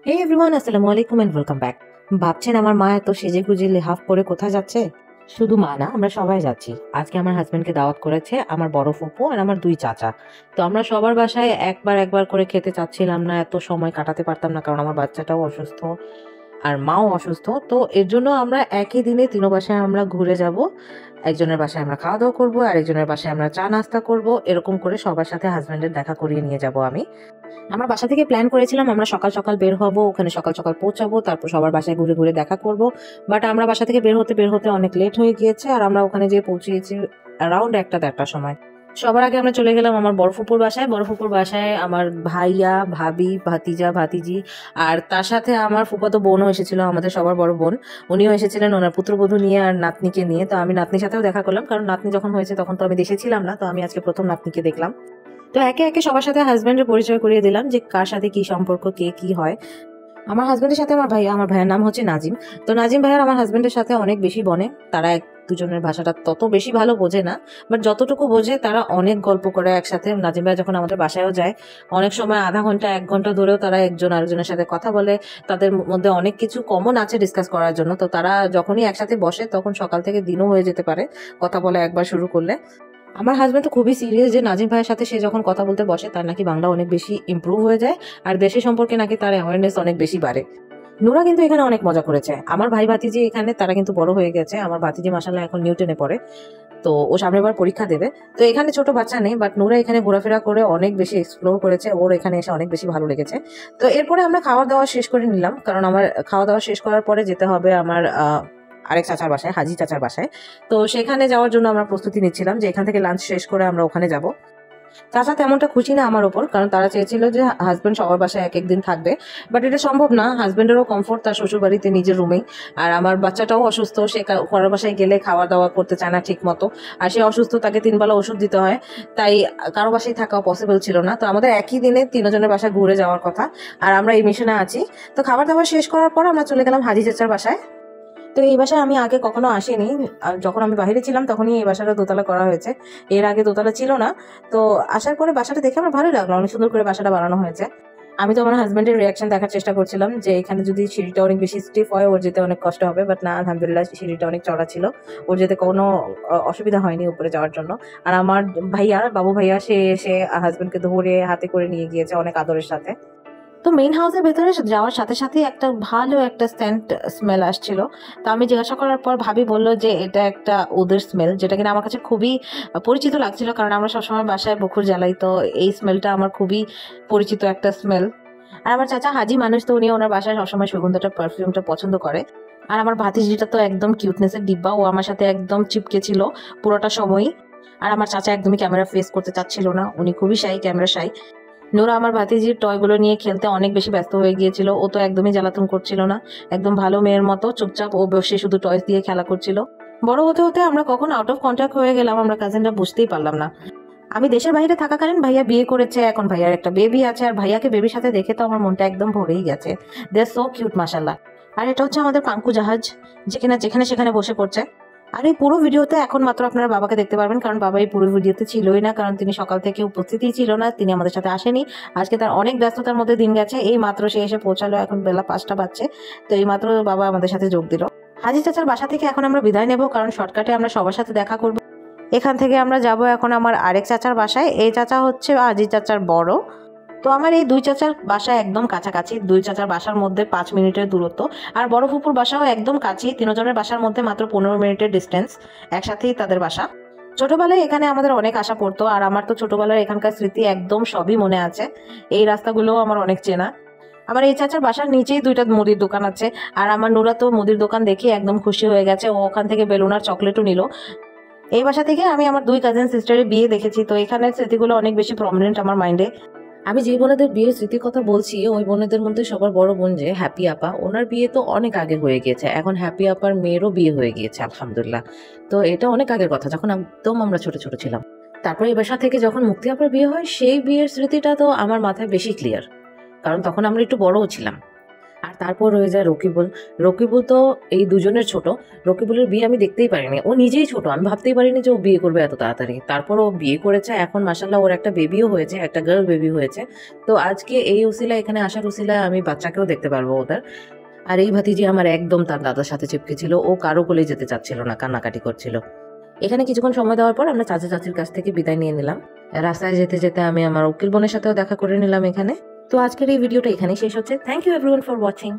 হে everyone, আসসালামু আলাইকুম and welcome back. ভাবছেন আমার মা এত সেজে গুজে লেহাফ করে কোথায় যাচ্ছে? শুধু মা না, আমরা সবাই যাচ্ছি। আজকে আমার হাজবেন্ডকে দাওয়াত করেছে আমার বড় ফুপু আর আমার দুই চাচা। তো আমরা সবার বাসায় একবার একবার করে খেতে চাচ্ছিলাম না, এত সময় কাটাতে পারতাম না, কারণ আমার বাচ্চাটাও অসুস্থ আর মাও অসুস্থ। তো এর জন্য আমরা একই দিনে তিনো বাসায় আমরা ঘুরে যাব। একজনের বাসায় আমরা খাওয়া দাওয়া করবো, আর একজনের বাসায় আমরা চা নাস্তা করব। এরকম করে সবার সাথে হাজবেন্ডের দেখা করিয়ে নিয়ে যাব আমি। আমরা বাসা থেকে প্ল্যান করেছিলাম আমরা সকাল সকাল বের হব, ওখানে সকাল সকাল পৌঁছাবো, তারপর সবার বাসায় ঘুরে ঘুরে দেখা করব। বাট আমরা বাসা থেকে বের হতে অনেক লেট হয়ে গিয়েছে, আর আমরা ওখানে যেয়ে পৌঁছিয়েছি অ্যারাউন্ড 1-1:30টার সময়। সবার আগে আমরা চলে গেলাম আমার বড় ফুপুর বাসায়। বড় ফুপুর বাসায় আমার ভাইয়া, ভাবি, ভাতিজা, ভাতিজি, আর তার সাথে আমার ফুফাতো বোনও এসেছিল, আমাদের সবার বড় বোন। উনিও এসেছিলেন ওনার পুত্রবধূ নিয়ে আর নাতনিকে নিয়ে। তো আমি নাতনির সাথেও দেখা করলাম, কারণ নাতনি যখন হয়েছে তখন তো আমি দেশে ছিলাম না। তো আমি আজকে প্রথম নাতনিকে দেখলাম। তো একে একে সবার সাথে হাজবেন্ডের পরিচয় করিয়ে দিলাম যে কার সাথে কি সম্পর্ক, কে কি হয়। আমার হাজবেন্ডের সাথে আমার ভাইয়ের নাম হচ্ছে নাজিম। তো নাজিম ভাইয়ার আমার হাজবেন্ডের সাথে অনেক বেশি বনে। তারা দুজনের ভাষাটা তত বেশি ভালো বোঝে না, বাট যতটুকু বোঝে তারা অনেক গল্প করে একসাথে। নাজিম ভাইয়া যখন আমাদের বাসায়ও যায়, অনেক সময় আধা ঘন্টা 1 ঘন্টা ধরেও তারা একজন আরেকজনের সাথে কথা বলে। তাদের মধ্যে অনেক কিছু কমন আছে ডিসকাস করার জন্য। তো তারা যখনই একসাথে বসে তখন সকাল থেকে দিনও হয়ে যেতে পারে কথা বলে একবার শুরু করলে। আমার হাজবেন্ড তো খুবই সিরিয়াস যে নাজিম ভাইয়ের সাথে সে যখন কথা বলতে বসে তার নাকি বাংলা অনেক বেশি ইমপ্রুভ হয়ে যায়, আর দেশের সম্পর্কে নাকি তার অ্যাওয়ারনেস অনেক বেশি বাড়ে। নুরা কিন্তু এখানে অনেক মজা করেছে। আমার ভাই ভাতিজি এখানে তারা কিন্তু বড় হয়ে গেছে। আমার ভাতিজি মাসাল্লাহ এখন নিউটনে পড়ে। তো ও সামনের বার পরীক্ষা দেবে। তো এখানে ছোট বাচ্চা নেই, বাট নুরা এখানে ঘোরাফেরা করে অনেক বেশি এক্সপ্লোর করেছে। ওর এখানে এসে অনেক বেশি ভালো লেগেছে। তো এরপরে আমরা খাওয়া দাওয়া শেষ করে নিলাম, কারণ আমার খাওয়া দাওয়া শেষ করার পরে যেতে হবে আমার আরেক চাচার বাসায়, হাজি চাচার বাসায়। তো সেখানে যাওয়ার জন্য আমরা প্রস্তুতি নিচ্ছিলাম যে এখান থেকে লাঞ্চ শেষ করে আমরা ওখানে যাব। চাচা তেমনটা খুশি না আমার ওপর, কারণ তারা চেয়েছিল যে হাজবেন্ড সবার বাসায় এক একদিন থাকবে। বাট এটা সম্ভব না, হাজবেন্ডেরও কমফোর্ট তার শ্বশুর বাড়িতে নিজের রুমেই। আর আমার বাচ্চাটাও অসুস্থ, সে পরের বাসায় গেলে খাওয়া দাওয়া করতে চায় না ঠিক মতো। আর সে অসুস্থ, তাকে 3 বেলা ওষুধ দিতে হয়। তাই কারো বাসায় থাকা পসিবল ছিল না। তো আমাদের একই দিনে তিনজনের বাসায় ঘুরে যাওয়ার কথা, আর আমরা এই মিশনে আছি। তো খাবার দাবার শেষ করার পর আমরা চলে গেলাম হাজি চাচার বাসায়। তো এই বাসায় আমি আগে কখনো আসিনি। আর যখন আমি বাইরে ছিলাম তখনই এই বাসাটা দোতলা করা হয়েছে, এর আগে দোতলা ছিল না। তো আসার পরে বাসাটা দেখে আমার ভালোই লাগলো, অনেক সুন্দর করে বাসাটা বানানো হয়েছে। আমি তো আমার হাজবেন্ডের রিয়াকশন দেখার চেষ্টা করছিলাম যে এখানে যদি সিঁড়িটা অনেক বেশি স্টিফ হয় ওর যেতে অনেক কষ্ট হবে, বাট না, আলহামদুলিল্লাহ সিঁড়িটা অনেক চড়া ছিল, ওর যেতে কোনো অসুবিধা হয়নি উপরে যাওয়ার জন্য। আর আমার ভাইয়া, বাবু ভাইয়া, সে এসে হাজবেন্ডকে ধরে হাতে করে নিয়ে গিয়েছে অনেক আদরের সাথে। তো মেইন হাউসের ভেতরে যাওয়ার সাথে সাথে একটা ভালো একটা সেন্ট স্মেল আসছিল। তো আমি জিজ্ঞাসা করার পর ভাবি বললো যে এটা একটা ওদের স্মেল, যেটা কিনা আমার কাছে খুবই পরিচিত লাগছিল, কারণ আমরা সবসময় বাসায় বকুর জ্বালাই। তো এই স্মেলটা আমার খুবই পরিচিত একটা স্মেল। আর আমার চাচা হাজি মানুষ, তো উনি ওনার বাসায় সবসময় সুগন্ধটা, পারফিউমটা পছন্দ করে। আর আমার ভাতিজিটা তো একদম কিউটনেসের ডিব্বা, ও আমার সাথে একদম চিপকে ছিল পুরোটা সময়ই। আর আমার চাচা একদমই ক্যামেরা ফেস করতে চাচ্ছিল না, উনি খুবই শাই, ক্যামেরা শাই। নোরা আমার ভাতিজির টয়গুলো নিয়ে খেলতে অনেক বেশি ব্যস্ত হয়ে গিয়েছিল, ও তো একদমই জ্বালাতন করছিল না, একদম ভালো মেয়ের মতো চুপচাপ ও বসে শুধু টয়স দিয়ে খেলা করছিল। বড় হতে হতে আমরা কখন আউট অফ কন্ট্যাক্ট হয়ে গেলাম আমরা কাজিনরা বুঝতেই পারলাম না। আমি দেশের বাইরে থাকাকালীন ভাইয়া বিয়ে করেছে, এখন ভাইয়ার একটা বেবি আছে, আর ভাইয়াকে বেবির সাথে দেখে তো আমার মনটা একদম ভরেই গেছে। দে আর সো কিউট মাশাল্লাহ। আর এটা হচ্ছে আমাদের পাঙ্কু জাহাজ, যেখানে যেখানে সেখানে বসে পড়ছে। আর এই পুরো ভিডিওতে এখন মাত্র আপনারা বাবাকে দেখতে পারবেন, কারণ বাবা এই পুরো ভিডিওতে ছিলই না, কারণ তিনি সকাল থেকে উপস্থিতই ছিল না, তিনি আমাদের সাথে আসেনি। আজকে তার অনেক ব্যস্ততার মধ্যে দিন গেছে, এই মাত্র সে এসে পৌঁছালো, এখন বেলা 5টা বাজছে। তো এই মাত্র বাবা আমাদের সাথে যোগ দিল। হাজি চাচার বাসা থেকে এখন আমরা বিদায় নেব, কারণ শর্টকাটে আমরা সবার সাথে দেখা করব। এখান থেকে আমরা যাব এখন আমার আরেক চাচার বাসায়। এই চাচা হচ্ছে হাজি চাচার বড়। তো আমার এই দুই চাচার বাসা একদম কাছাকাছি, দুই চাচার বাসার মধ্যে 5 মিনিটের দূরত্ব। আর বড় ফুপুর বাসাও একদম কাছেই, তিনজনের বাসার মধ্যে মাত্র 15 মিনিটের ডিস্টেন্স, একসাথেই তাদের বাসা। ছোটবেলায় এখানে আমাদের অনেক আশা পড়তো, আর আমার তো ছোটবেলার এখানকার স্মৃতি একদম সবই মনে আছে। এই রাস্তাগুলোও আমার অনেক চেনা। আমার এই চাচার বাসার নিচেই 2টা মুদির দোকান আছে, আর আমার নুরা তো মুদির দোকান দেখে একদম খুশি হয়ে গেছে, ও ওখান থেকে বেলুন আর চকলেটও নিল। এই বাসা থেকে আমি আমার 2 কাজিন সিস্টারের বিয়ে দেখেছি, তো এখানের স্মৃতিগুলো অনেক বেশি প্রমিনেন্ট আমার মাইন্ডে। আমি যে বোনেদের বিয়ের স্মৃতির কথা বলছি, ওই বোনেদের মধ্যে সবার বড় বোন যে হ্যাপি আপা, ওনার বিয়ে তো অনেক আগে হয়ে গিয়েছে। এখন হ্যাপি আপার মেয়েরও বিয়ে হয়ে গিয়েছে আলহামদুলিল্লাহ। তো এটা অনেক আগের কথা, যখন একদম আমরা ছোট ছোট ছিলাম। তারপরে এই বাসা থেকে যখন মুক্তি আপার বিয়ে হয়, সেই বিয়ের স্মৃতিটা তো আমার মাথায় বেশি ক্লিয়ার, কারণ তখন আমরা একটু বড়ও ছিলাম। আর তারপর রয়ে যায় রকিবুল। রকিবুল তো এই দুজনের ছোট। রকিবুলের বিয়ে আমি দেখতেই পারিনি, ও নিজেই ছোট, আমি ভাবতেই পারিনি যে ও বিয়ে করবে এত তাড়াতাড়ি। তারপর ও বিয়ে করেছে, এখন মাসাল্লাহ ওর একটা বেবিও হয়েছে, একটা গার্ল বেবি হয়েছে। তো আজকে এই উসিলায়, এখানে আসার উসিলায় আমি বাচ্চাকেও দেখতে পারবো ওদের। আর এই ভাতিজি আমার একদম তার দাদার সাথে চিপকে ছিল, ও কারো কোলে যেতে চাচ্ছিল না, কান্নাকাটি করছিল। এখানে কিছুক্ষণ সময় দেওয়ার পর আমরা চাচা চাচির কাছ থেকে বিদায় নিয়ে নিলাম। রাস্তায় যেতে যেতে আমি আমার উকিল বোনের সাথেও দেখা করে নিলাম এখানে। তো আজকের এই ভিডিওটা এখানেই শেষ হচ্ছে। Thank you everyone for watching.